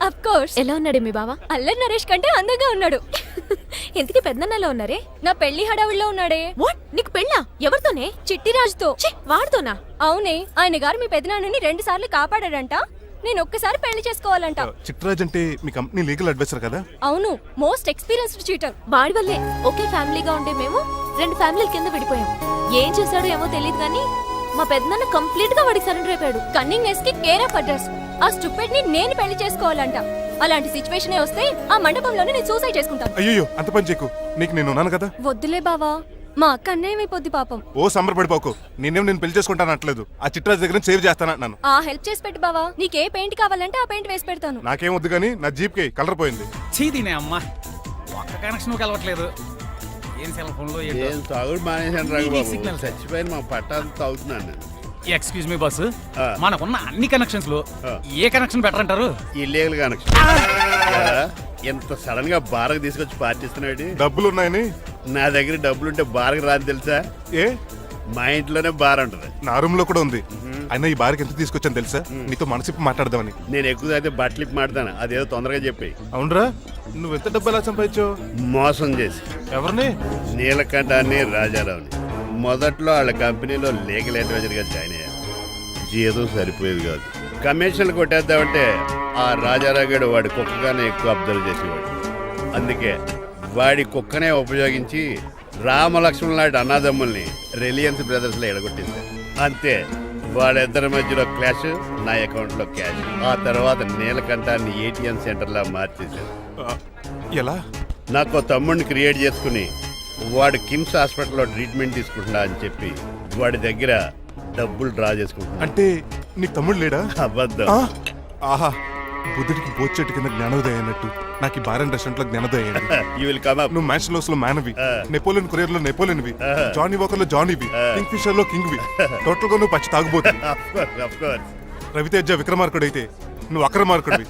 Of course. ఎలా ఉన్నాడే మీ బావ? అల్లరి నరేష్ కంటే అందంగా ఉన్నాడు. ఇంతకీ పెద్దన్నలో ఉన్నారే? నా పెళ్లి హడావుల్లో ఉన్నాడే. వాట్? నీకు పెళ్ళా? ఎవరితోనే? చిట్టిరాజుతో. వాడుతోనా? అవునే, ఆయన గారు మీ పెద్దనాన్నని 2 సార్లు కాపాడాడంట. నేను ఒక్కసారి పెళ్లి చేసుకోవాలంట. చిట్రాజ్ అంటే మీ కంపెనీ లీగల్ అడ్వైజర్ కదా? అవును, మోస్ట్ ఎక్స్పీరియన్స్డ్ చీటర్. వాడి వల్లే ఒకే ఫ్యామిలీగా ఉండే మేము 2 ఫ్యామిలీల కింద విడిపోయాం. ఏం చేశాడో ఏమో తెలియదు కానీ మా పెద్దనాన్న కంప్లీట్ గా వాడికి సరెండర్ అయిపోయాడు. కన్నింగ్నెస్ కి కేర్ ఆఫ్ అడ్రస్. ఆ స్టూపిడ్ ని నేను పెళ్లి చేసుకోవాలంట. అలాంటి సిచ్యువేషన్ వస్తే ఆ మండపంలోనే నేను సూసైడ్ చేసుకుంటాను. అయ్యో అంత పని చేయకు, నీకు నేను ఉన్నాను కదా. వద్దులే బావా, మా అక్క అన్యాయం అయిపోద్ది పాపం. ఓ సంబరపడిపోకు, నేను పెళ్లి చేసుకుంటాను అనట్లేదు. ఆ చిట్రాజ్ దగ్గర సేవ్ చేస్తాను. ఆ హెల్ప్ చేసి పెట్టు బావా. నీకే పెయింట్ కావాలంటే ఆ పెయింట్ వేసి పెడతాను. నాకేం వద్దు కానీ నా జీప్ కి కలర్ పోయింది. చీదీనే అమ్మా, ఒక్క కనెక్షన్ కలవట్లేదు. ఏం సెల్ ఫోన్ లో ఏం తాగుడు మానేశాను రాఘబాబు. సిగ్నల్ చచ్చిపోయిన మా పట్టాలు తాగుతున్నాను నేను. ఎక్స్క్యూజ్ మీ బస్సు, మనకున్న అన్ని కనెక్షన్స్ లో ఏ కనెక్షన్ బెటర్ అంటారు? Illegal connection. ఎంత సడన్ గా బారకు తీసుకొచ్చి పార్టీస్తున్నాడు. డబ్బులు ఉన్నాయని. నా దగ్గర డబ్బులుంటే బారకు రాని తెలుసా? ఏ? మా ఇంట్లోనే బార్ ఉంటుంది. నా రూమ్ లో కూడా ఉంది. అయినా ఈ బార్కి ఎంత తీసుకొచ్చాను తెలుసా? నీతో మనసిప్పి మాట్లాడదామని. నేను ఎక్కువ అయితే బట్టలు ఇప్పి మాడతాను, అదేదో తొందరగా చెప్పి. అవునరా, నువ్వు ఎంత డబ్బు ఎలా సంపాదించావు? మోసం చేసి. ఎవరిని? నీలకంఠాన్ని, రాజారావుని. మొదట్లో వాళ్ళ కంపెనీలో లీగల్ అడ్వైజర్ గా జాయిన్ అయ్యాను. జీతం సరిపోయేది కాదు. కమిషన్లు కొట్టేద్దామంటే ఆ రాజారావు గడు వాడి కుక్కగానే ఎక్కువ అబ్జర్వ్ చేసేవాడు. అందుకే వాడి కుక్కనే ఉపయోగించి రామలక్ష్మణ్ లాంటి అన్నదమ్ముల్ని రిలయన్స్ బ్రదర్స్ లో ఎడగొట్టింది. అంతే, వాళ్ళిద్దరి మధ్యలో క్లాష్, నా అకౌంట్ లో క్యాష్. ఆ తర్వాత నీలకంఠాన్ని ఏటీఎం సెంటర్ లా మార్చేశారు. ఎలా? నాకు తమ్ముడిని క్రియేట్ చేసుకుని వాడు కిమ్స్ హాస్పిటల్లో ట్రీట్మెంట్ తీసుకుంటున్నా అని చెప్పి వాడి దగ్గర డబ్బులు డ్రా చేసుకుంటున్నా. అంటే నీకు తమ్ముడు లేడా? అబద్ధం. ఆహా, బుద్ధుడికి బోచెట్టు కింద జ్ఞానోదయం అయినట్టు నాకు ఈ బార్ అండ్ రెస్టారెంట్ లో జ్ఞానోదయం అయింది. You will come up. నువ్వు మ్యాచ్ లోస్ లో మ్యాన్వి, నెపోలియన్ కొరియర్ లో నెపోలియన్వి, జానీ వాకర్ లో జానీవి, కింగ్ ఫిషర్ లో కింగ్వి. టోటల్ గా నువ్వు పచ్చి తాగుబోతు. Of course. రవితేజ విక్రమార్కుడు అయితే నువ్వు అక్రమార్కుడివి.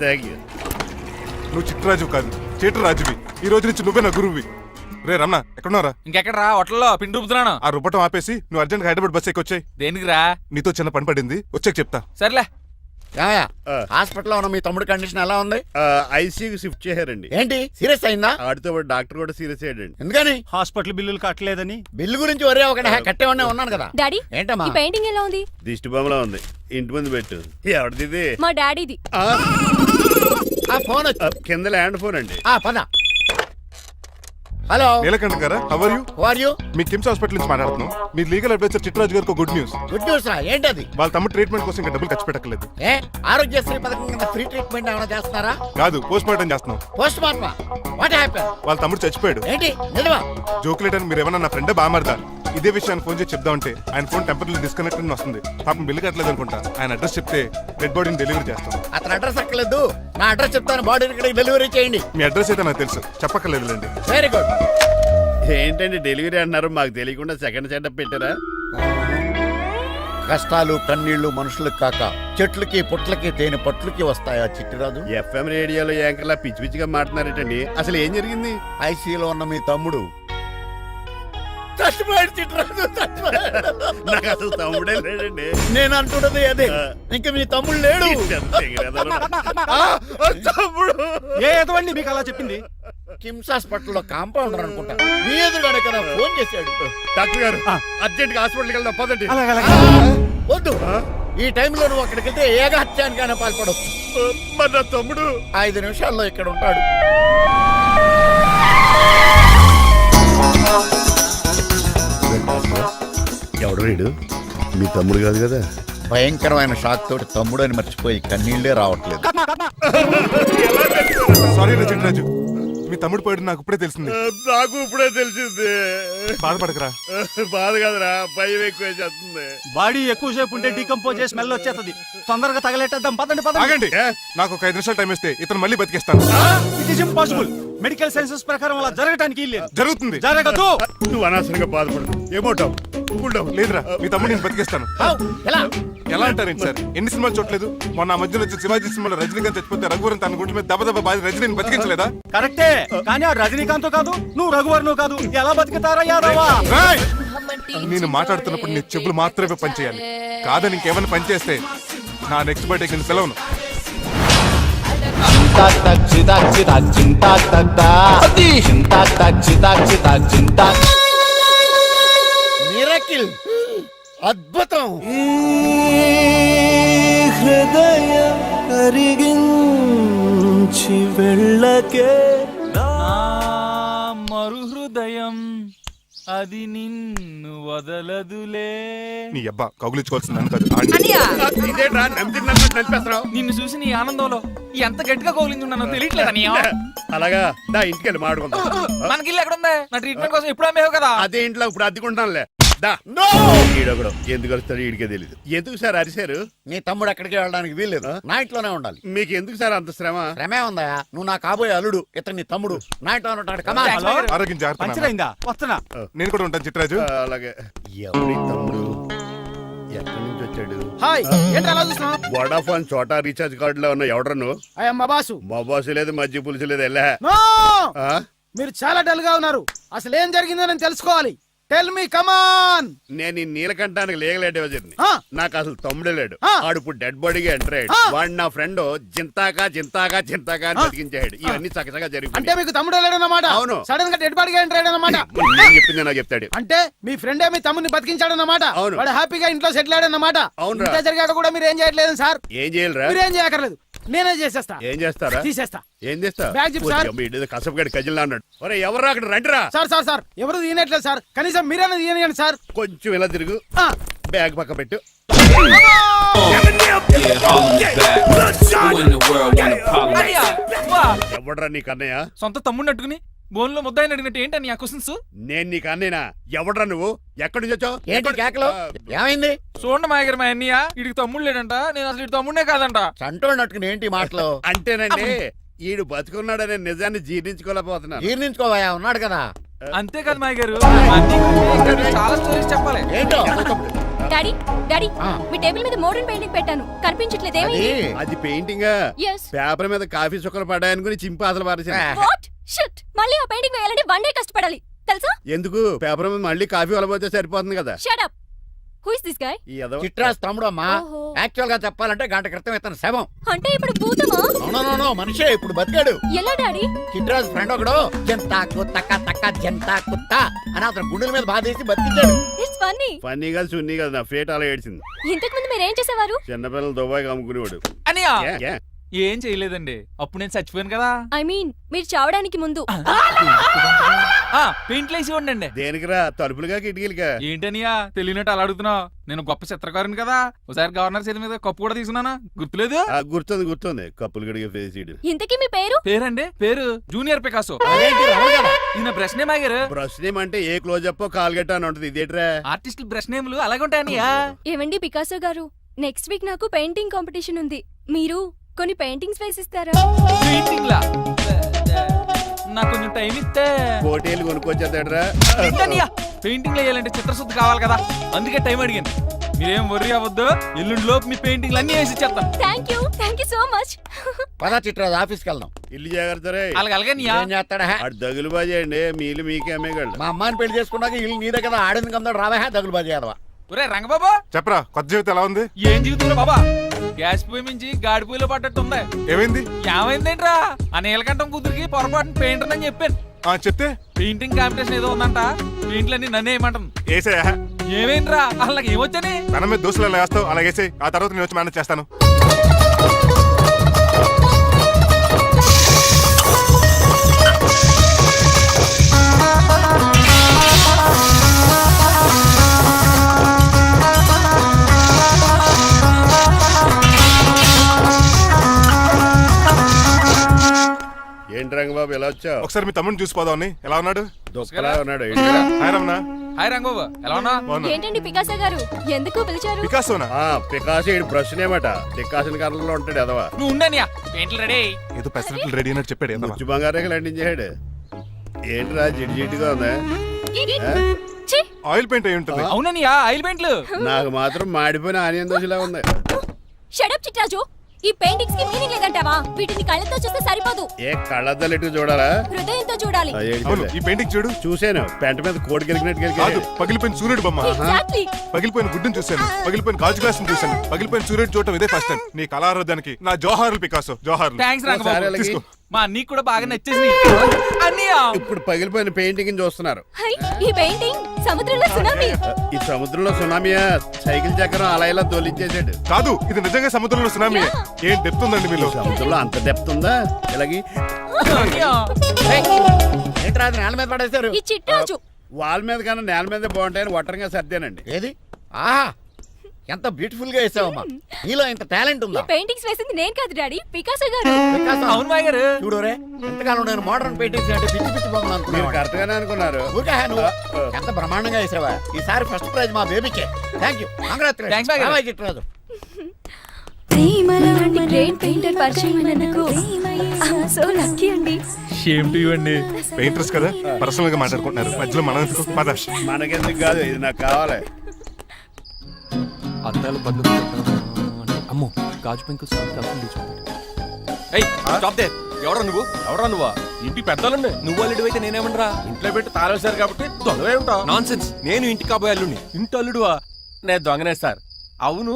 Thank you. నువ్వు చిట్రాజు కాదు, చీటరాజువి. ఈ రోజు నుంచి నువ్వే నా గురువువి. రే రమణ, ఎక్కడున్నారా? ఇంకెక్కడరా, హోటల్లో పిండి రుబ్బుతున్నాను. ఆ రుబ్బటం ఆపేసి నువ్వు అర్జెంట్ హైదరాబాద్ బస్ ఎక్కి వచ్చాయి. దేనికిరా? నీతో చిన్న పని పడింది, వచ్చాక చెప్తా. సర్లే. హాస్పిటల్లో ఉన్న మీ తమ్ముడి కండిషన్ ఎలా ఉంది? ఐసీయూకి షిఫ్ట్ చేశారండి. ఏంటి సీరియస్ అయిందా? ఆడితో పాటు డాక్టర్ కూడా సీరియస్ అయ్యాడండి. ఎందుకని? హాస్పిటల్ బిల్లులు కట్టలేదని. బిల్లు గురించి ఒరే ఒకటి కట్టేవాడినే ఉన్నాను కదా. డాడీ, ఏంటమ్మా ఈ పెయింటింగ్ ఎలా ఉంది? దిష్టి బొమ్మలా ఉంది, ఇంటి ముందు పెట్టు. ఎవరిది? మా డాడీది. ఆ ఫోన్ వచ్చి కింద ల్యాండ్ ఫోన్ అండి. పద. హలో, నీలకంఠ గారా, how are you? Who are you? మీ కిమ్స్ హాస్పిటల్ నుంచి మాట్లాడుతున్నాం. మీ లీగల్ అడ్వైజర్ చిట్రాజు గారికి గుడ్ న్యూస్. గుడ్ న్యూస్ రా, ఏంటది? వాళ్ళ తమ్ముడు ట్రీట్మెంట్ కోసం ఇంకా డబ్బులు ఖర్చు పెట్టలేదు. ఏ ఆరోగ్యశ్రీ పథకం కింద ఫ్రీ ట్రీట్మెంట్ ఏమైనా చేస్తున్నారా? కాదు, పోస్ట్ మార్టం చేస్తున్నాం. Post mortem? What happen? వాళ్ళ తమ్ముడు చచ్చిపోయాడు. ఏంటి నిజమా? జోకులేటని మీరు ఏమన్నా నా ఫ్రెండ్ బామర్దా? ఇదే విషయాన్ని ఫోన్ చేసి చెప్దామంటే ఆయన ఫోన్ టెంపరీ డిస్కనెక్ట్ అని వస్తుంది. పాపం బిల్లు కట్టలేదు అనుకుంటా. ఆయన అడ్రస్ చెప్తే డెడ్ బాడీని డెలివరీ చేస్తాం. అతను అడ్రస్ అక్కర్లేదు, నా అడ్రస్ చెప్తాను, బాడీని ఇక్కడికి డెలివరీ చేయండి. మీ అడ్రస్ అయితే నాకు తెలుసు, చెప్పక్కర్లేదులేండి. Very good. ఏంటండి డెలివరీ అన్నారు, మాకు తెలియకుండా సెకండ్ సెటప్ పెట్టారా? కష్టాలు కన్నీళ్లు మనుషులకు కాక చెట్లకి పుట్లకి తేనె పట్లకి వస్తాయా చిట్టిరాజు? ఎఫ్ఎం రేడియోలో యాంకర్లా పిచ్చి పిచ్చిగా మాట్లాడారేటండి. అసలు ఏం జరిగింది? ఐసీలో ఉన్న మీ తమ్ముడు చచ్చిపోయాడు చిట్టిరాజు, చచ్చిపోయాడు. నాకు అసలు తమ్ముడే లేడండి. నేను అంటున్నది అదే, ఇంకా మీ తమ్ముడు లేడు. తమ్ముడు ఏ ఎదవండి మీకు అలా చెప్పింది? కిమ్స్ హాస్పిటల్లో కాంపౌండర్ అనుకుంటా, మీ ఎదురుగానే కదా ఫోన్ చేశాడు. డాక్టర్ గారు అర్జెంట్ గా హాస్పిటల్కి వెళ్దాం పదండి. వద్దు, ఈ టైంలో నువ్వు అక్కడికి వెళ్తే ఏకహత్యానికైనా పాల్పడవచ్చు. మరి నా తమ్ముడు 5 నిమిషాల్లో ఇక్కడ ఉంటాడు. ఎవడు రీడు? మీ తమ్ముడు కాదు కదా? భయంకరమైన షాక్ తోటి తమ్ముడు అని మర్చిపోయి కన్నీళ్లే రావట్లేదు. సారీ రా చిట్రాజు, మీ తమ్ముడు పోయాడు నాకు ఇప్పుడే తెలిసింది. నాకు ఇప్పుడే తెలిసింది. బాధపడకరా. బాధ కాదురా, భయం ఎక్కువ చేస్తుంది. బాడీ ఎక్కువసేపు ఉంటే డీకంపోజ్ చేసి స్మెల్ వచ్చేస్తుంది. తొందరగా తగలెట్టేద్దాం, పదండి పదండి. ఆగండి, నాకు ఒక 5 నిమిషాలు టైం ఇస్తే ఇతను మళ్ళీ బతికేస్తాను. It is impossible. Medical sciences ప్రకారం అలా జరగడానికి లేదు. జరుగుతుంది. జరగదు. నువ్వు అనవసరంగా బాధపడదు. ఏమోటావు? లేదురా, మీ తమ్ముడు నేను బతికేస్తాను. ఎలా అంటారేంటి సార్? ఎన్ని సినిమాలు చూడలేదు? మొన్న ఆ మధ్యలో వచ్చి శివాజీ సినిమాలో రజనీకాంత్ చచ్చిపోతే రఘువరన్ తన గుండె మీద దెబ్బ బాధ రజనీని బతికించలేదా? కరెక్టే, కానీ ఆ రజనీకాంత్ కాదు, నువ్వు రఘువర్ను కాదు. ఎలా బతుకుతారా యాదవా? నేను మాట్లాడుతున్నప్పుడు నీ చెవులు మాత్రమే పనిచేయాలి. కాదని ఇంకేమైనా పనిచేస్తే నా నెక్స్ట్ బర్త్డేకి నేను సెలవును. చింతాక్ తక్ చితాక్ చితాక్ చింతాక్ తక్ తా చింతాక్ తక్ చితాక్ చితాక్ చింతాక్. మిరకిల్, అద్భుతం. హృదయం కరిగించి వెళ్ళకే మరు హృదయం అది నిన్ను వదలదులే. నీ అబ్బా కౌగులించుకోవాల్సింది నన్ను కాదు ఆడిని. ఇదేంట్రా నమ్మినట్టు నడిపేస్తున్నావు? నిన్ను చూసి నీ ఆనందంలో ఎంత గట్టిగా కౌలించున్నానో తెలియట్లేదు అన్నయ్య. అలాగా దా ఇంటికి వెళ్ళి మాట్లాడుకుందాం. మనకి ఇల్లు ఎక్కడ ఉంది? నా ట్రీట్మెంట్ కోసం ఎప్పుడు అమ్మేవు కదా. అదే ఇంట్లో ఇప్పుడు అద్దెకుంటానులే. దా ఈడొకడు ఎందుకు వస్తాడు ఈడికే తెలియదు. ఎందుకు సార్ అరిశారు? నీ తమ్ముడు ఎక్కడికి వెళ్ళడానికి వీల్లేదు, నా ఇంట్లోనే ఉండాలి. మీకు ఎందుకు సార్ అంత శ్రమ? శ్రమే ఉందా? నువ్వు నా కాబోయే అల్లుడు, ఇతను నీ తమ్ముడు, నా ఇంట్లోనే ఉంటాడు. కమా. హలో ఆరోగ్యం జాగ్రత్త నాన్న. పంచరైందా? వస్తున్నా. నేను కూడా ఉంటాను చిట్రాజు. అలాగే. ఎవరి తమ్ముడు ఎక్కడి నుంచి వచ్చాడు? హాయ్, ఏంటి అలా చూస్తున్నావు? వడాఫోన్ చోటా రీఛార్జ్ కార్డులో ఉన్న ఎవడరా నువ్వు? అయ్యమ్మ బాసు. మా బాసు లేదు, మజ్జి పులుసు లేదు. వెళ్ళా నో! ఆ? మీరు చాలా డల్ గా ఉన్నారు. అసలు ఏం జరిగిందో నేను తెలుసుకోవాలి. టెల్ మీ, కమాన్. నేను ఈ నీలకంఠానికి లీగల్ వజర్ని. ఆ. నాకు అసలు తమ్ముడే లేడు. ఆ. ఆడు ఇప్పుడు డెడ్ బాడీగా ఎంటర్ అయ్యాడు. ఆ. వాడు నా ఫ్రెండ్ జింతాకా జింతాకా జింతాకా అని బతికించాడు. ఇవన్నీ చక్కగా అంటే జరిగిపోయి మీకు తమ్ముడు లేడన్నమాట. అవును. సడన్ గా డెడ్ బాడీగా ఎంటర్ అయ్యాడన్నమాట. నేను చెప్పింది నాకు చెప్తాడు. అంటే మీ ఫ్రెండే మీ తమ్ముడిని బతికించాడన్నమాట. అవును. వాడు హ్యాపీగా ఇంట్లో సెటిల్ అయ్యాడన్నమాట. అవునురా. ఇంత జరిగాక కూడా మీరు ఏం చేయట్లేదు సార్. ఏం చేయాలిరా? మీరేం చేయక్కర్లేదు, నేనే చేసేస్తా. ఏం చేస్తారా? తీసేస్తా. ఏం చేస్తా? బ్యాగ్ చెప్పు సార్. కసపగడి కజిల్లా అన్నాడు. ఒరే ఎవరు అక్కడ రండిరా. సార్ సార్ సార్, ఎవరు తీయనట్లేదు సార్. కనీసం మీరైనా తీయనియండి సార్. కొంచెం ఇలా తిరుగు. ఆ. బ్యాగ్ పక్క పెట్టు. అన్నయ్య, వా. ఎవడరా నీకు అన్నయ్య? సొంత తమ్ముడిని అట్టుకుని బోన్లో ముద్దాయిని అడిగినట్టు ఏంటని ఆ క్వశ్చన్స్? నేను నీకు అన్నయ్యనా? ఎవడరా నువ్వు? ఎక్కడి నుంచి వచ్చావు? ఏంటి కేకలు? ఏమైంది? చూడండి మా దగ్గర మా అన్నయ్య ఇడికి తమ్ముడు లేడంట. నేను అసలు ఇటు తమ్ముడే కాదంట. చంటోడు నట్టుకుని ఏంటి మాటలు? అంటేనండి ఈడు బతుకున్నాడనే నిజాన్ని జీర్ణించుకోలేకపోతున్నాను. జీర్ణించుకోవా, ఉన్నాడు కదా. అంతేకాదు మా గారు, చాలా స్టోరీస్ చెప్పాలి. ఏంటో డాడీ డాడీ ఆ. మీ టేబుల్ మీద మోడర్న్ పెయింటింగ్ పెట్టాను, కనిపించట్లేదు. అది ఏమైంది? అది పెయింటింగ్. Yes. పేపర్ మీద కాఫీ చుక్కలు పడ్డాయనుకుని చింపి అసలు పారేసాను. వాట్ షిట్, మళ్ళీ ఆ పెయింటింగ్ వేయాలంటే 1 డే కష్టపడాలి తెలుసా? ఎందుకు? పేపర్ మీద మళ్ళీ కాఫీ వలపోతే సరిపోతుంది కదా. Shut up. Who is this guy? ఈ ఎదవ. చిట్రాజ్ తమ్ముడు అమ్మా. ఓహో. యాక్చువల్ గా చెప్పాలంటే గంట క్రితం ఇతను శవం. అంటే ఇప్పుడు భూతమా? నో మనిషే ఇప్పుడు బతికాడు. ఎలా డాడీ? చిట్రాజ్ ఫ్రెండ్ ఒకడు జంతా కుత్తక తక్క జంతా కుత్త అని అతను గుండెల మీద బాధేసి బతికించాడు. It's funny. ఫన్నీ కాదు సున్నీ కాదు, నా ఫేట్ అలా ఏడ్చింది. ఇంతకు ముందు మీరు ఏం చేసేవారు? చిన్నపిల్లలు దుబాయ్ అమ్ముకునేవాడు. అన్నయ్య ఏ, ఏ? ఏం చేయలేదండి, అప్పుడు నేను చచ్చిపోయాను కదా. ఐ మీన్ మీరు చావడానికి ముందు. పెయింట్లు వేసి ఉండండి. దేనికిరా? తలుపులుగా కిటికీలుగా? ఏంటనియా తెలియనట్టు అలా అడుగుతున్నావు? నేను గొప్ప చిత్రకారుని కదా. ఒకసారి గవర్నర్ చేతి మీద కప్పు కూడా తీసుకున్నానా, గుర్తులేదు? గుర్తుంది కప్పులు గడిగే ఫేసీడు. ఇంతకీ మీ పేరు? పేరండి, పేరు జూనియర్ పికాసో. అదేంటి రమణ గారు? ఈయన బ్రష్ నేమ్ ఆగారు. బ్రష్ నేమ్ అంటే ఏ క్లోజప్ కాల్గట్ట అని ఉంటుంది. ఇదేట్రా? ఆర్టిస్టుల బ్రష్ నేమ్లు అలాగే ఉంటాయనియా. ఏమండి పికాసో గారు, నెక్స్ట్ వీక్ నాకు పెయింటింగ్ కాంపిటీషన్ ఉంది. మీరు కొన్ని పెయింటింగ్స్ వేసిస్తారా? పెయింటింగ్ లా నాకు కొంచెం టైం ఇస్తే. కోటేలు కొనుక్కొచ్చేదేట్రా? పెయింటింగ్ వేయాలంటే చిత్రశుద్ధి కావాలి కదా, అందుకే టైం అడిగాను. మీరేం వర్రీ అవ్వద్దు, ఎల్లుండి లోపు మీ పెయింటింగ్లు అన్ని వేసి ఇచ్చేస్తాను. Thank you so much. పద చిట్రాజ్ ఆఫీస్కి వెళ్దాం. ఇల్లు జాగ్రత్త రే. అలాగే ఏం చేస్తాడా? అటు దగులు బాజీ అండి, మీలు మీకే అమ్మేగాళ్ళు. మా అమ్మాయిని పెళ్లి చేసుకున్నాక ఇల్లు నీదే కదా, ఆడింది కమ్దాడు రావా దగులు బాజీ యాదవా. ఒరే రంగబాబా, చెప్పరా కొత్త జీవితం ఎలా ఉంది? ఏం జీవితంలో బాబా, గ్యాస్ పొయ్యి మించి గాడి పొయ్యిలో పడ్డట్టు ఉంది. ఏమైంది? ఏమైందేంట్రా, ఆ నీలకంఠం కూతురికి పొరపాటున పెయింటర్ అని చెప్పాను. చెప్తే పెయింటింగ్ కాంపిటీషన్ ఏదో ఉందంట, పెయింట్లన్నీ నన్నే ఏమంటుంది. ఏసే ఏమైందిరా, అసలు నాకు ఏమొచ్చని? తన మీద దోశలు ఎలా వేస్తావు అలాగేసే, ఆ తర్వాత నేను వచ్చి మేనేజ్ చేస్తాను. ఏంటి రంగబాబు ఎలా వచ్చావు? ఒకసారి మీ తమ్ముడిని చూసిపోదామని. ఎలా ఉన్నాడు? దుఃఖలా ఉన్నాడు. హాయ్ రమణ. హాయ్ రంగబాబు, ఎలా ఉన్నా? బాగున్నా. ఏంటండి పికాసో గారు, ఎందుకు పిలిచారు? పికాసోనా? పికాసి బ్రష్ నేమట. పికాసిన కర్రలో ఉంటాడు ఎదవా. నువ్వు ఉండనియా, పెయింట్లు రెడీ. ఏదో పెసరట్లు రెడీ అయినట్టు చెప్పాడు ఏదమ్మా. ముచ్చు బంగారం లండించాడు. ఏంట్రా జిడ్జిడ్డుగా ఉందా? ఛీ! ఆయిల్ పెయింట్ అయి ఉంటుంది. అవుననియా, ఆయిల్ పెయింట్లు. నాకు మాత్రం మాడిపోయిన ఆనియన్ దోశలా ఉంది. షట్ అప్ చిట్రాజు, ఈ పెయింటింగ్స్ కి మీనింగ్ లేదంటావా? వీటిని కళ్ళతో చూస్తే సరిపోదు, ఏ కళ్ళద్దలెట్టు చూడాలా? హృదయంతో చూడాలి. అవును, ఈ పెయింటింగ్ చూడు. చూశాను, పెంట మీద కోడి గెలిగినట్టు కాదు, గెలిగాడు. పగిలిపోయిన సూర్యుడు బొమ్మ, ఎగ్జాక్ట్లీ. పగిలిపోయిన గుడ్డును చూశాను, పగిలిపోయిన గాజు గ్లాస్ చూశాను, పగిలిపోయిన సూర్యుడు చూడటం ఇదే ఫస్ట్ టైం. నీ కళారోధానికి నా జోహార్లు పికాసో, జోహార్లు. థ్యాంక్స్ ఒకసారి రంగబాబు. అలాగే. తీసుకో. మా అన్నయ్య కూడా బాగా నచ్చేసింది అన్నయ్య. ఇప్పుడు పగిలిపోయిన పెయింటింగ్ చూస్తున్నారు. హై, ఈ పెయింటింగ్ సముద్రంలో సునామీ. ఈ సముద్రంలో సునామీయా? సైకిల్ చక్రం అలా ఇలా తోలించేసాడు. కాదు, ఇది నిజంగా సముద్రంలో సునామీ. ఏం డెప్త్ ఉందండి మీలో. సముద్రంలో అంత డెప్త్ ఉందా? ఇలాగే అన్నయ్య. ఏంట్రా అది నేల మీద పడేశారు? ఈ చిట్రాజు వాల్ మీద కన్నా నేల మీద బాగుంటాయని ఒట్టరంగా సర్దానండి. ఏది? ఆహా, ఎంత బ్యూటిఫుల్ గా వేసావమ్మా. నీలో ఇంత టాలెంట్ ఈ ఉందా? పెయింటింగ్స్ వేసింది నేను కాదు డాడీ, పికాసో గారు. వికాసం. అవును మాయ గారు. చూడురే, ఎంతకాలం నేను మోడర్న్ పెయింటింగ్స్ అంటే పిచ్చి పిచ్చి బొమ్మలు మీరు అనుకున్నాను. కరెక్ట్ గానే అనుకున్నారు. ఊరికే నువ్వు ఎంత బ్రహ్మాండంగా వేసావా. ఈసారి ఫస్ట్ ప్రైజ్ మా బేబీకే. థ్యాంక్ యూ, Thanks, బాగా. చిట్రాజు. ఇలాంటి గ్రేట్ పెయింటర్ పరిచయం అయినందుకు సో లక్కీ అండి. షేమ్ టు యు అండి. పెయింటర్స్ కదా, పర్సనల్ గా మాట్లాడుకుంటున్నారు. మధ్యలో మనం ఎందుకు? పద. మనకెందుకు కాదు, ఇది నాకు కావాలి. అద్దాలు బదులు అమ్మో గాజు పెంకులు ఎవరా నువ్వు ఇంటి పెద్దలండి. నువ్వు అల్లుడు అయితే నేనేమనరా? ఇంట్లో పెట్టి తాళేశారు కాబట్టి దొంగవే ఉంటావు. Non sense. నేను ఇంటి కాబోయే అల్లుడిని. ఇంటి అల్లుడువా? నేను దొంగనే సార్. అవును,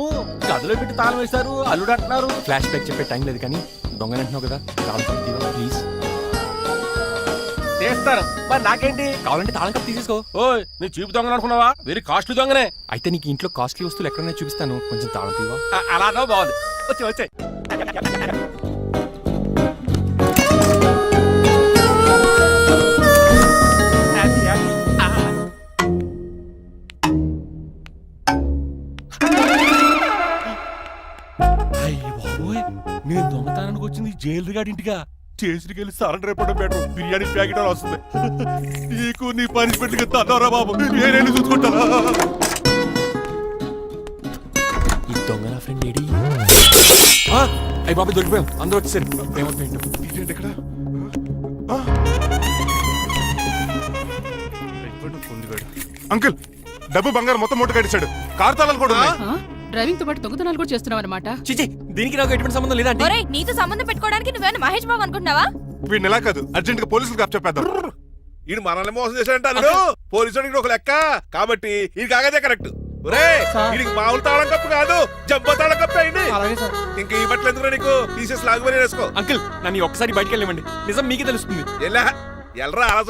గదిలో పెట్టి తాళం వేశారు, అల్లుడు అంటున్నారు. ఫ్లాష్ బ్యాక్ చెప్పే టైం లేదు కానీ దొంగని అంటున్నావు కదా, తాళం కప్పు తీవా ప్లీజ్. చేస్తారు మరి నాకేంటి? కావాలంటే తాళం కప్పు తీసేసుకో. ఓయ్, నీ చూపు దొంగను అనుకున్నావా? వెరీ కాస్ట్లీ దొంగనే. అయితే నీకు ఇంట్లో కాస్ట్లీ వస్తువులు ఎక్కడైనా చూపిస్తాను, కొంచెం తాళం తీవా. అలానో బాగుంది, వచ్చే వచ్చే. నేను దొంగతనానికి వచ్చింది జైలు గాడి ఇంటిగా. చేసికి వెళ్ళి సరెండర్ అయిపోవడం బెటర్. బిర్యానీ ప్యాకెట్ అని వస్తుంది. నీకు నీ పనిష్మెంట్ తన్నారా బాబు, నేనే చూసుకుంటారా? ఈ దొంగ నా ఫ్రెండ్ ఏడి? అయ్యి బాబు దొరికిపోయాం, అందరూ వచ్చేసారు. ఏంటి ఇక్కడ? అంకుల్, డబ్బు బంగారం మొత్తం మూట కట్టించాడు. కారు తాళాలు కూడా ఉన్నాయి. డ్రైవింగ్ తో పాటు దొంగతనాలు కూడా చేస్తున్నావు అనమాట. చిచి, దీనికి నాకు ఎటువంటి సంబంధం లేదండి. ఒరేయ్, నీతో సంబంధం పెట్టుకోవడానికి నువ్వేనా మహేష్ బాబు అనుకుంటున్నావా? వీడిని ఎలా కాదు, అర్జెంట్ గా పోలీసులకు అప్పచెప్పేద్దాం. ఈడు మనల్ని మోసం చేశాడంటారు. పోలీసుడికి ఒక లెక్క కాబట్టి ఇది కాగదే కరెక్ట్. వీడికి మామూలు తాళం కప్పు కాదు, జంబో తాళం కప్పు అయింది. ఇంకా ఈ బట్టలు ఎందుకు నీకు? తీసేసి లాగుబడి వేసుకో. అంకుల్, నన్ను ఒక్కసారి బయటికి వెళ్ళమండి, నిజం మీకే తెలుస్తుంది. ఎల్రా అలా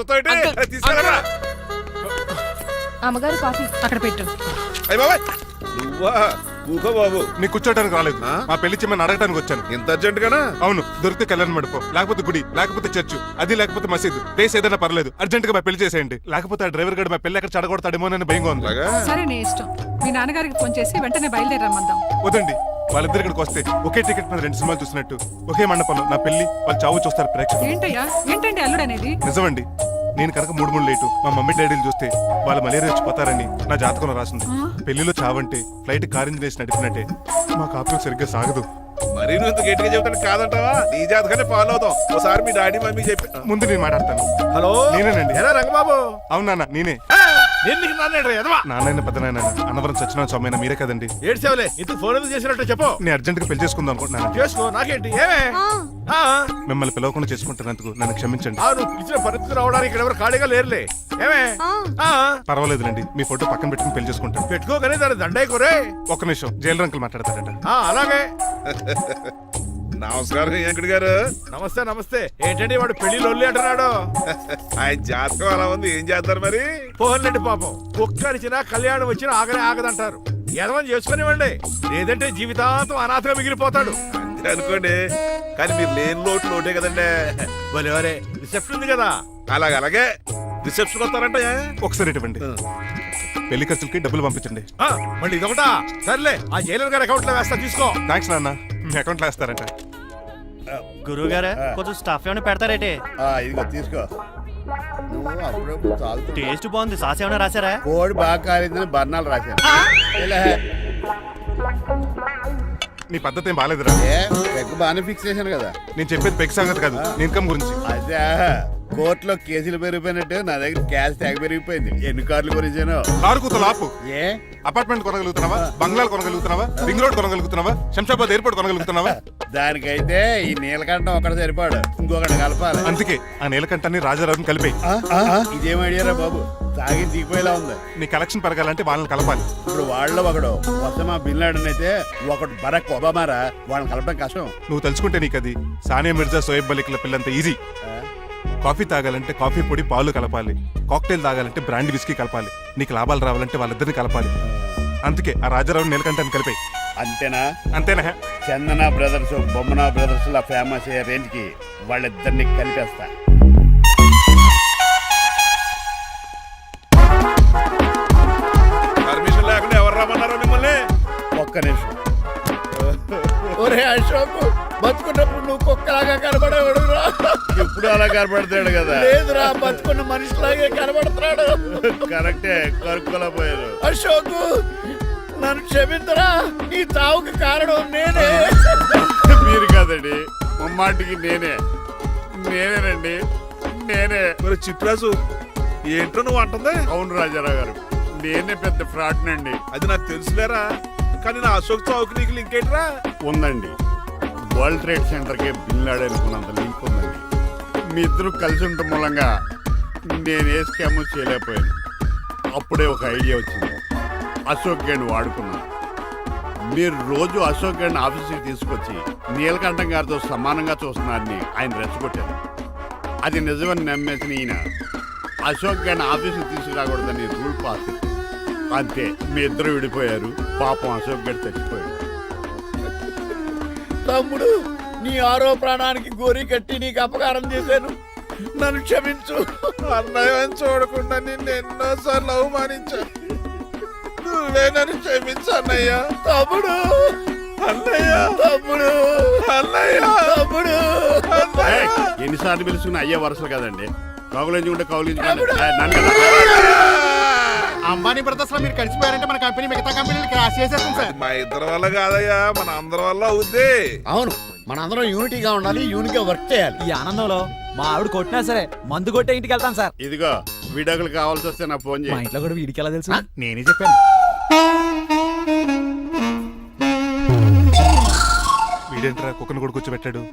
తీసుకెళ్ళరా. అమ్మగారు కాఫీ అక్కడ పెట్టు. అయ్య బాబాయ్, నువ్వా? ఊహో బాబు, నీకు కూర్చోడానికి రాలేదు, మా పెళ్లి చెమ్మని అడగటానికి వచ్చాను. ఇంత అర్జెంట్ గానా? అవును, దొరికితే కళ్యాణ మండపం, లేకపోతే గుడి, లేకపోతే చర్చ్, అది లేకపోతే మసీదు, ప్లేస్ ఏదైనా పర్లేదు. అర్జెంట్ గా మా పెళ్లి చేసేయండి, లేకపోతే ఆ డ్రైవర్ గడు మా పెళ్లి ఎక్కడ చెడగొడతాడేమో అని భయంగా ఉంది. సరే, నీ ఇష్టం. మీ నాన్నగారికి ఫోన్ చేసి వెంటనే బయలుదేరమ్మందాం. వదండి, వాళ్ళిద్దరు ఇక్కడికి వస్తే ఒకే టికెట్ మీద 2 సినిమాలు చూసినట్టు, ఒకే మండపంలో నా పెళ్లి, వాళ్ళు చావు చూస్తారు ప్రేక్షకులు. ఏంటయ్యా, ఏంటండి అల్లుడు అనేది? నిజమండి, నేను కనుక 3 లేటు మా మమ్మీ డాడీలు చూస్తే వాళ్ళ మలేరియా వచ్చిపోతారని నా జాతకంలో రాసింది. పెళ్లిలో చావంటే ఫ్లైట్ కార్ ఇంజిన్ వేసి నడిపినట్టే. మా కాపురం సరిగ్గా సాగదు. మరి నువ్వు ఇంత గట్టిగా చెబుతాను కాదంటావా? నీ జాతకాన్ని ఫాలో అవుతాం. ఒకసారి మీ డాడీ మమ్మీ చెప్పి. ముందు నేను మాట్లాడతాను. హలో, నేనేనండి. ఎలా రంగబాబు? అవును నాన్న, నేనే. నాన్న పెద్ద నాయన అన్నవరం సత్యనారాయణ స్వామి అయినా మీరే కదండి. ఏడ్చేవలే, ఇంతకు ఫోన్ ఎందుకు చేసినట్టు చెప్పు. నేను అర్జెంట్ గా పెళ్లి చేసుకుందాం అనుకుంటున్నాను. చేసుకో, నాకేంటి? ఏమే మిమ్మల్ని పిలవకుండా చేసుకుంటున్నందుకు నన్ను క్షమించండి. నువ్వు ఇచ్చిన పరిస్థితి రావడానికి ఇక్కడ ఎవరు ఖాళీగా లేరులే. ఏమే పర్వాలేదులేండి, మీ ఫోటో పక్కన పెట్టుకుని పెళ్లి చేసుకుంటాను. పెట్టుకోగానే దాని దండే కోరే. ఒక్క నిమిషం, జైలు రంకులు మాట్లాడతారట. అలాగే. నమస్కారం వెంకట గారు. నమస్తే నమస్తే. ఏంటండి వాడు పెళ్లి లొల్లి అంటున్నాడు? ఆయన జాతకం అలా ఉంది, ఏం చేస్తారు మరి? పోన్లండి పాపం, ఒక్కడిచినా కళ్యాణం వచ్చినా ఆగనే ఆగదంటారు. ఎదవని చేసుకునివ్వండి, లేదంటే జీవితాంతం అనాథగా మిగిలిపోతాడు. అంతే అనుకోండి, కానీ మీరు లేని లోటే కదండి. భలేవరే, రిసెప్షన్ ఉంది కదా. అలాగే రిసెప్షన్ వస్తారంట. ఒకసారి ఇటువంటి పెళ్లి ఖర్చులకి డబ్బులు పంపించండి. మళ్ళీ ఇదొకటా? సర్లే, ఆ జైలర్ గారి అకౌంట్ లో వేస్తా, తీసుకో. థ్యాంక్స్ నాన్న, మీ అకౌంట్ లో వేస్తారంట. గురువు గారు కొంచెం స్టఫ్ ఏమైనా పెడతారేటే? ఇదిగో తీసుకో. నువ్వు అప్పుడప్పుడు చాలు. టేస్ట్ బాగుంది, సాస్ ఏమైనా రాశారా? కోడి బాగా కాలిందని బర్ణాలు రాశాను. నీ పద్ధతి ఏం బాగాలేదురా. ఏ పెగ్గు బాగానే ఫిక్స్ చేశాను కదా. నేను చెప్పేది పెక్ సంగతి కాదు, నీ ఇన్కమ్ గురించి. అదే కోర్టులో కేసులు పెరిగిపోయినట్టు నా దగ్గర క్యాష్ ట్యాగ్ పెరిగిపోయింది. ఎన్ని కార్లు గురించాను. కారు కూతలు ఆపు. ఏ అపార్ట్మెంట్ కొనగలుగుతున్నావా, బంగ్లాలు కొనగలుగుతున్నావా, రింగ్ రోడ్ కొనగలుగుతున్నావా, శంషాబాద్ ఎయిర్పోర్ట్ కొనగలుగుతున్నావా? దానికైతే ఈ నీలకంఠం ఒకటి సరిపాడు, ఇంకొకటి కలపాలి. అందుకే ఆ నీలకంఠాన్ని రాజారావుని కలిపేయి. ఇదేం ఐడియారా బాబు, తాగి దిగిపోయేలా ఉంది. నీ కలెక్షన్ పెరగాలంటే వాళ్ళని కలపాలి. ఇప్పుడు వాళ్ళలో ఒకడు వసమా బిన్ లాడెన్ అయితే ఒకడు బరాక్ ఒబామారా, వాళ్ళని కలపడం కష్టం. నువ్వు తలుచుకుంటే నీకు అది సానియా మిర్జా, సోయబ్ మలిక్ల పిల్లంత ఈజీ. కాఫీ తాగాలంటే కాఫీ పొడి పాలు కలపాలి, కాక్టైల్ తాగాలంటే బ్రాండ్ విస్కీ కలపాలి, నీకు లాభాలు రావాలంటే వాళ్ళిద్దరిని కలపాలి. అందుకే ఆ రాజారావు నీలకంఠాన్ని కలిపాయి. అంతేనా? అంతేనా? చందన బ్రదర్స్, బొమ్మన బ్రదర్స్ లా ఫేమస్ అయ్యే రేంజ్ కి వాళ్ళిద్దరిని కలిపేస్తా. పర్మిషన్ లేకుండా ఎవరు రమ్మన్నారో మిమ్మల్ని? ఒక్క నిమిషం. ఒరే అశోక్, బతుకున్నప్పుడు నువ్వు కుక్కలాగా కనబడేవాడురా. ఇప్పుడు అలా కనపడతాడు కదా. లేదురా, బతుకున్న మనిషిలాగే కనబడుతున్నాడు. కరెక్టే, కరుక్కోలా పోయారు. అశోక్, నన్ను క్షమించరా, ఈ చావుకి కారణం నేనే. మీరు కాదండి, ముమ్మాటికి నేనేనండి, నేనే. మరి చిట్రాజు, ఏంటో నువ్వు అంటుంది? అవును రాజారావు గారు, నేనే పెద్ద ఫ్రాడ్ నండి. అది నాకు తెలుసులేరా, కానీ నా అశోక్ చావుకి నీకు లింక్ ఏంట్రా? ఉందండి, వరల్డ్ ట్రేడ్ సెంటర్ కి బిన్ లాడెన్ అనుకున్నంత లింక్ ఉందండి. మీ ఇద్దరు కలిసి ఉండటం మూలంగా నేను ఏ స్కామ్ చేయలేకపోయాను. అప్పుడే ఒక ఐడియా వచ్చింది, అశోక్ గేణ్ వాడుకున్నాను. మీరు రోజు అశోక్ గేణ్ ఆఫీస్కి తీసుకొచ్చి నీలకంఠం గారితో సమానంగా చూస్తున్నారని ఆయన రెచ్చగొట్టారు. అది నిజమని నమ్మేసిన ఈయన అశోక్ గేణ్ ఆఫీస్కి తీసుకురాకూడదని రూల్ పాస్ చేశారు. అంతే, మీ ఇద్దరు విడిపోయారు. పాపం అశోక్ గేణ్ చచ్చిపోయాడు. తమ్ముడు, నీ ఆరో ప్రాణానికి గోరి కట్టి నీకు అపకారం చేశాను, నన్ను క్షమించు. అన్నయ్యని చూడకుండా నిన్ను ఎన్నోసార్లు అవమానించాను, నువ్వే నన్ను క్షమించు అన్నయ్య. తమ్ముడు, అన్నయ్య, తమ్ముడు, అన్నయ్య, తమ్ముడు. ఏయ్, ఎన్నిసార్లు పిలుచుకున్న అయ్యే వరుసలు కదండి. కౌగులించుకుంటే కౌగులించుకుంటే అంబానీ బ్రదర్స్ లో మీరు కలిసిపోయారంటే మన కంపెనీ మిగతా కంపెనీలు క్రాష్ చేసేస్తాం సార్. మా ఇద్దరి వల్ల కాదయ్యా, మన అందరి వల్ల అవుద్ది. అవును, మనందరం యూనిటీగా ఉండాలి, యూనిట్గా వర్క్ చేయాలి. ఈ ఆనందంలో మా ఆవిడ కొట్టినా సరే మందు కొట్టే ఇంటికి వెళ్తాను సార్. ఇదిగో విడాకులు కావాల్సి వస్తే నాకు ఫోన్ మా చేయి. ఇంట్లో కూడా వీడికి ఎలా తెలుసు? నేనే చెప్పాను. వీడేంట్రా కుక్కను కూడా కూర్చోబెట్టాడు?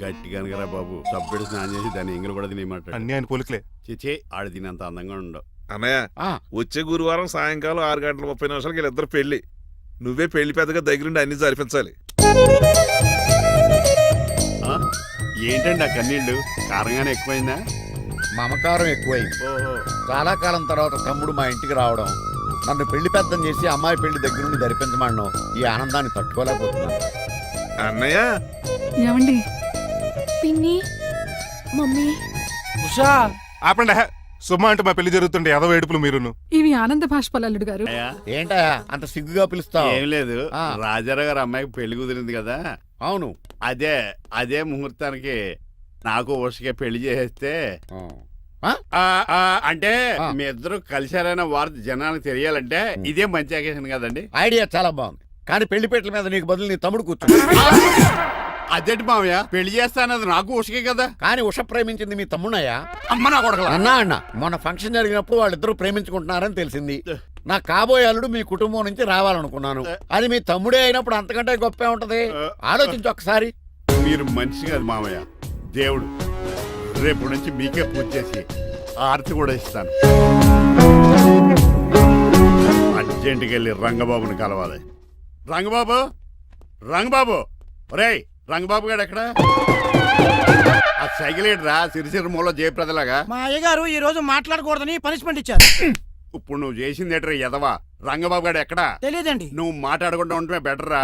గట్టి కనుకరా బాబు, సబ్బెడు స్నానం చేసి దాన్ని ఎంగిలి కూడా తినేయమంటాడు. అన్ని ఆయన పోలికలే. చిచే, ఆడు తినంత అందంగా ఉండవు. అన్నయ్య, వచ్చే గురువారం సాయంకాలం 6:30 వీళ్ళిద్దరు పెళ్లి. నువ్వే పెళ్లి పెద్దగా దగ్గరుండి అన్ని జరిపించాలి. ఏంటండి ఆ కన్నీళ్ళు? కారంగానే ఎక్కువైందా? మమకారం ఎక్కువైంది. ఓహో, చాలా కాలం తర్వాత తమ్ముడు మా ఇంటికి రావడం, నన్ను పెళ్లి పెద్దం చేసి అమ్మాయి పెళ్లి దగ్గర నుండి జరిపించమన్నాం. ఈ ఆనందాన్ని తట్టుకోలేకపోతున్నాను. అన్నయ్య, ఏమండి, పిన్ని, మమ్మీ, ఉషా, ఆపండి. సుమా అంటే మా పెళ్లి జరుగుతుండే ఎదవ ఏడుపులు మీరును. ఇవి ఆనంద భాష్పాలు అల్లుడు గారు. అయ్యా, ఏంటా అంత సిగ్గుగా పిలుస్తావు? ఏం లేదు, ఆ. రాజారావు గారు అమ్మాయికి పెళ్లి కుదిరింది కదా. అవును. అదే ముహూర్తానికి నాకు ఉషకే పెళ్లి చేసేస్తే అంటే ఆ. మీ ఇద్దరు కలిశారైన వార్త జనానికి తెలియాలంటే ఇదే మంచి అకేషన్ కదండి. ఐడియా చాలా బాగుంది, కానీ పెళ్లి పెట్టల మీద నీకు బదులు నీ తమ్ముడు కూర్చో. అదేంటి మామయ్య, పెళ్లి చేస్తానది నాకు ఉషకే కదా. కానీ ఉష ప్రేమించింది మీ తమ్ముడయ్యా. అమ్మ నా కొడకలా. అన్నా మొన్న ఫంక్షన్ జరిగినప్పుడు వాళ్ళిద్దరూ ప్రేమించుకుంటున్నారని తెలిసింది. నా కాబోయే అల్లుడు మీ కుటుంబం నుంచి రావాలనుకున్నాను. అది మీ తమ్ముడే అయినప్పుడు అంతకంటే గొప్పే ఉంటది. ఆలోచించు ఒకసారి. మీరు మనిషి కాదు మామయ్య, దేవుడు. రేపు నుంచి మీకే పూజ చేసి ఆర్తి కూడా ఇస్తాను. అర్జెంటుకి వెళ్ళి రంగబాబుని కలవాలి. రంగబాబు ఒరేయ్, రంగబాబు గారు ఎక్కడ? ఆ సైకిల్ రా సిరిసిరి మూల జయప్రదలాగా. మా అయ్యగారు ఈ రోజు మాట్లాడకూడదని పనిష్మెంట్ ఇచ్చారు. ఇప్పుడు నువ్వు చేసింది ఎట్రా ఎదవా? రంగబాబు గారు ఎక్కడా? తెలియదండి. నువ్వు మాట్లాడకుండా ఉండటమే బెటర్ రా.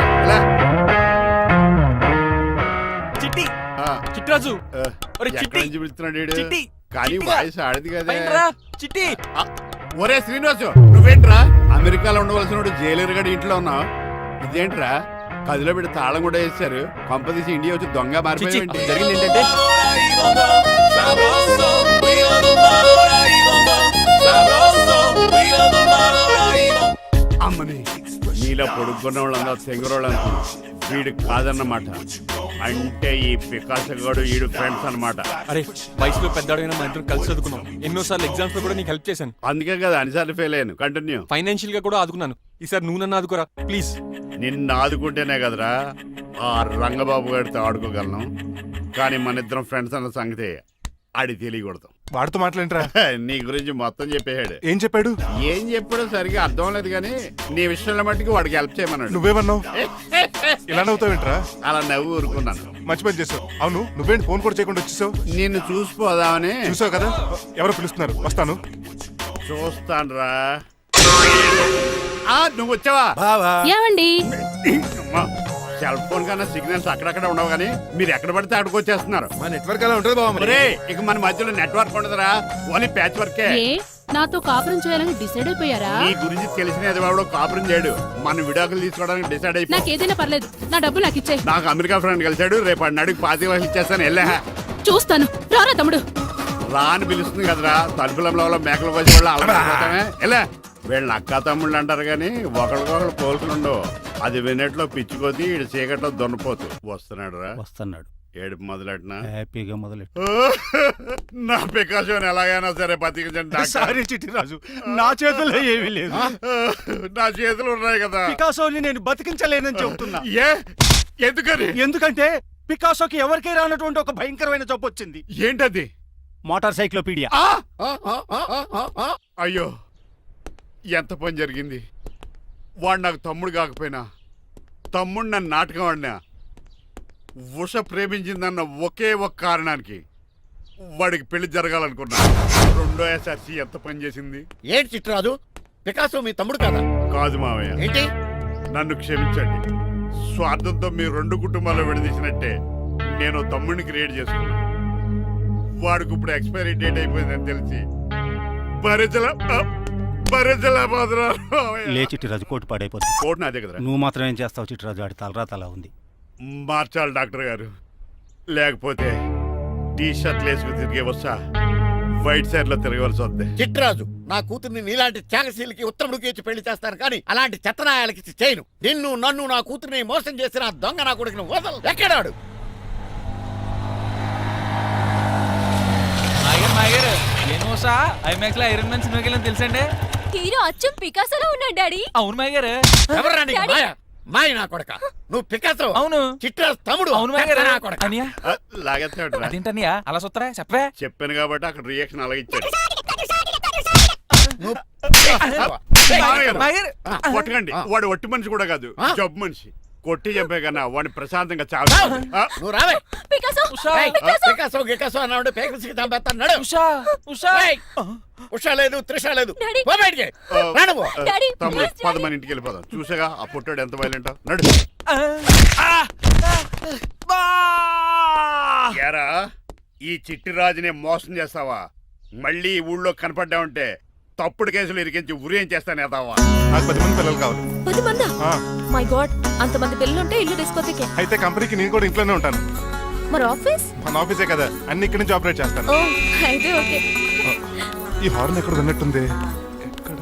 చిట్టి, చిట్రాజు, ఒరే చిట్టి, చూపిస్తున్నాడు వీడు. చిట్టి, కానీ చిట్టిగా. వాయిస్ ఆడది కదా. పైనరా, చిట్టి. ఒరే శ్రీనివాసు, నువ్వేంట్రా అమెరికాలో ఉండవలసిన జైలర్ గడి ఇంట్లో ఉన్నావు? ఇదేంట్రా కదిలో పెట్టి తాళం కూడా వేశారు. కొంపదీసి ఇండియా వచ్చి దొంగ చిచ్చి, మారిపోయింది. జరిగింది ఏంటంటే అమ్మని, నీ మీలో పొడుక్కున్న వాళ్ళందరూ తెంగురోళ్ళు అనుకున్నా వీడు కాదన్నమాట. అంటే ఈ పికాసగాడు ఈడు ఫ్రెండ్స్ అన్నమాట. అరే వయసులో పెద్దవాడైనా మా ఇద్దరు కలిసి చదువుకున్నాం. ఎన్నోసార్లు ఎగ్జామ్స్ లో కూడా నీకు హెల్ప్ చేశాను. అందుకే కదా అన్నిసార్లు ఫెయిల్ అయ్యాను. కంటిన్యూ. ఫైనాన్షియల్ గా కూడా ఆదుకున్నాను. ఈసారి నువ్వు నన్ను ఆదుకోరా ప్లీజ్. నిన్ను ఆదుకుంటేనే కదరా ఆ రంగబాబు గారితో ఆడుకోగలను. కానీ మన ఇద్దరం ఫ్రెండ్స్ అన్న సంగతి ఆడి తెలియకూడదు. వాడితో మాట్లాడరా? నీ గురించి మొత్తం చెప్పేశాడు. ఏం చెప్పాడు? ఏం చెప్పాడో సరిగా అర్థం లేదు కానీ నీ విషయంలో మట్టుకు వాడికి హెల్ప్ చేయమన్నాడు. నువ్వేమన్నావు? ఇలా నవ్వుతావేంట్రా? అలా నవ్వు ఊరుకున్నాను. మంచి పని చేసావు. అవును నువ్వేంటి ఫోన్ కూడా చేయకుండా వచ్చేసావు? నిన్ను చూసిపోదామని. చూసావు కదా, ఎవరో పిలుస్తున్నారు, వస్తాను. చూస్తానురా. నువ్వు వచ్చావా? ఏమండి సెల్ ఫోన్ కన్నా సిగ్నల్స్ అక్కడక్కడ ఉండవు కానీ మీరు ఎక్కడ పడితే అక్కడికి వచ్చేస్తున్నారు. మా నెట్వర్క్ అలా ఉంటుంది బాబు. ఒరే, ఇక మన మధ్యలో నెట్వర్క్ ఉండదురా, ఓన్లీ ప్యాచ్ వర్కే. నాతో కాపురం చేయాలని డిసైడ్ అయిపోయారా? నీ గురించి తెలిసిన ఎదవాడు కాపురం చేయడు. మన విడాకులు తీసుకోవడానికి డిసైడ్ అయిపోయి. నాకేదైనా పర్లేదు, నా డబ్బు నాకు ఇచ్చే. నాకు అమెరికా ఫ్రెండ్ కలిశాడు, రేపు అడిగి 25 ఇచ్చేస్తాను. వెళ్ళా చూస్తాను, రారా తమ్ముడు. రా అని పిలుస్తుంది కదరా, తలుపులంలో మేకలు కోసి వాళ్ళు అలవాటమే. ఎలా వీళ్ళని అక్క తమ్ముళ్ళు అంటారు కానీ ఒకరికొకరు పోల్చులు ఉండవు. అది వినట్లో పిచ్చుకోతి, ఇటు చీకట్లో దొన్నపోతు. వస్తున్నాడు రా. వస్తున్నాడు. ఏడుపు మొదలెట్నా? హ్యాపీగా మొదలెట్టు. నా పికాసోని ఎలాగైనా సరే బతికించండి. సారీ చిట్టిరాజు, నా చేతుల్లో ఏమీ లేదు. నా చేతులు ఉన్నాయి కదా. పికాసోని నేను బతికించలేనని చెబుతున్నా. ఏ ఎందుకని? ఎందుకంటే పికాసోకి ఎవరికే రానటువంటి ఒక భయంకరమైన జబ్బు వచ్చింది. ఏంటది? Motor cyclopaedia. అయ్యో, ఎంత పని జరిగింది. వాడు నాకు తమ్ముడు కాకపోయినా తమ్ముడు నన్ను నాటకం ఆడినా ఉష ప్రేమించిందన్న ఒకే ఒక కారణానికి వాడికి పెళ్లి జరగాలనుకున్నా. రెండో ఎస్ఆర్సి ఎంత పని చేసింది. ఏంటి చిట్రాజు, పికాసో మీ తమ్ముడు కదా? కాదు మావయ్య, ఏంటి? నన్ను క్షమించండి. స్వార్థంతో మీ రెండు కుటుంబాలు విడదీసినట్టే నేను తమ్ముడిని క్రియేట్ చేసుకున్నా. వాడికి ఇప్పుడు ఎక్స్పైరీ డేట్ అయిపోయిందని తెలిసి లే చిట్టిరాజు, కోటు పాడైపోతుంది. కోట్ నాదే కదరా. నువ్వు మాత్రం ఏం చేస్తావు చిట్టిరాజు? ఆడి తలరా తలా ఉంది. మార్చాలి డాక్టర్ గారు, లేకపోతే టీ షర్ట్లు వేసుకుని తిరిగే వస్తా వైట్ సైడ్ లో తిరగవలసి వద్దే. చిట్రాజు, నా కూతుర్ని నీలాంటి త్యాగశీలకి ఉత్తముడికి ఇచ్చి పెళ్లి చేస్తాను కానీ అలాంటి చెత్తనాయాలకి ఇచ్చి చేయను. నిన్ను నన్ను నా కూతుర్ని మోసం చేసిన ఆ దొంగ నా కొడుకుని వదలు. ఎక్కడాడు? ఏమోసా ఐమాక్స్ లో ఐరన్ మ్యాన్ సినిమాకి వెళ్ళని తెలుసండి. హీరో అచ్చం పికాసోలో ఉన్నాడు డాడీ. అవును మాయ గారు. ఎవరా నీకు మాయ? మాయ నా కొడక. నువ్వు పికాసో. అవును. చిట్రాజు తమ్ముడు. అవును మాయ గారు. నా కొడక. అనియా లాగేస్తాడు. అదేంటనియా అలా సుత్తరా చెప్పే. చెప్పాను కాబట్టి అక్కడ రియాక్షన్ అలాగే ఇచ్చాడు. నువ్వు మామయ్య గారు, కొట్టకండి. వాడు ఒట్టి మనిషి కూడా కాదు, జబ్బు మనిషి. కొట్టి చంపే కన్నా వాడిని ప్రశాంతంగా చావు. నువ్వు రావే. పికాసో పికాసో గికాసో అన్నాడు. పేకల్సి చంపేస్తాడు. ఉషా ఉషా ఉషా లేదు, త్రిష లేదు. డాడీ. పో బయటికి. రా నువ్వు. డాడీ, తమ్ముడు ప్లీజ్ 10 మంది ఇంటికి వెళ్ళిపోదాం. చూసాగా ఆ పుట్టాడు ఎంత వైలెంట్. నడు. ఏరా, ఈ చిట్టిరాజుని మోసం చేస్తావా? మళ్ళీ ఈ ఊళ్ళో కనపడ్డావంటే తప్పుడు కేసులు ఇరికించి ఉరేం చేస్తాను ఎదావా. నాకు 10 మంది పిల్లలు కావాలి. 10 మందా? ఆ, మై గాడ్, అంతమంది పిల్లలుంటే ఇల్లు డిస్కోతికే. అయితే కంపెనీకి నేను కూడా ఇంట్లోనే ఉంటాను. మరి ఆఫీస్? మన ఆఫీసే కదా, అన్ని ఇక్కడి నుంచి ఆపరేట్ చేస్తాను. ఓ అయితే ఓకే. ఈ హార్న్ ఎక్కడ విన్నట్టుంది. ఎక్కడ?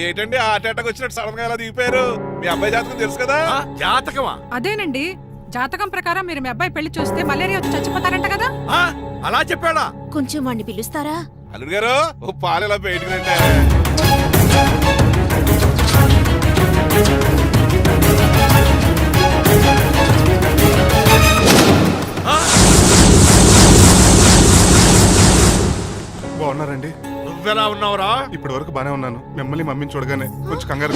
ఏంటండి ఆ అటాక్ వచ్చినట్టు సడన్ గా ఎలా దిగిపోయారు? మీ అబ్బాయి జాతకం తెలుసు కదా. జాతకమా? అదేనండి, జాతకం ప్రకారం మీరు మీ అబ్బాయి పెళ్లి చూస్తే మలేరియా వచ్చి చచ్చిపోతారంట కదా. అలా చెప్పాడా? కొంచెం వాడిని పిలుస్తారా? అల్లుడు గారు, ఓ పాలు ఎలా బయటకురంటే. బాగున్నారండి? నువ్వెలా ఉన్నావురా? ఇప్పటి వరకు బానే ఉన్నాను. మిమ్మల్ని మమ్మీని చూడగానే కొంచెం కంగారు.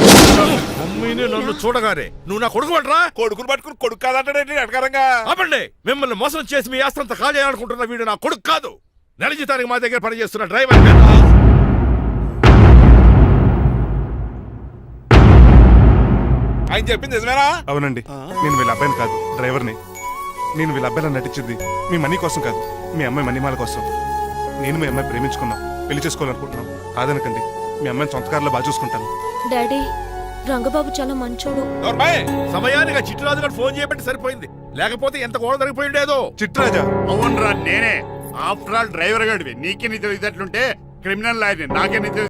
మమ్మీని నన్ను చూడగానే నువ్వు నా కొడుకు అంటరా? కొడుకుని పట్టుకుని కొడుకు కాదంటాడేంటి అడగారంగా? ఆపండి. మిమ్మల్ని మోసం చేసి మీ ఆస్తంతా కాజేయాలనుకుంటున్న వీడు నా కొడుకు కాదు. నెల జీతానికి మా దగ్గర పనిచేస్తున్న డ్రైవర్. ఆయన చెప్పింది నిజమేనా? అవునండి, నేను వీళ్ళ అబ్బాయిని కాదు, డ్రైవర్ని. నేను వీళ్ళ అబ్బాయిలా నటించింది మీ మనీ కోసం కాదు, మీ అమ్మాయి మణిమాల కోసం. నేను మీ అమ్మాయి ప్రేమించుకున్నాం, పెళ్లి చేసుకోవాలనుకుంటున్నాం. కాదనకండి, మీ అమ్మాయిని సొంత కారులో బాగా చూసుకుంటాను. డాడీ, రంగబాబు చాలా మంచోడు. సమయానికి చిట్టురాజు గారు ఫోన్ చేయబట్టి సరిపోయింది. లేకపోతే ఎంత గోడ జరిగిపోయి ఉండేదో. చిట్రాజా అవునరా నేనే. ఆఫ్టర్ ఆల్ డ్రైవర్ గాడివి నీకే నీ తెలియదట్లుంటే క్రిమినల్ లాయర్ని నాకే నీ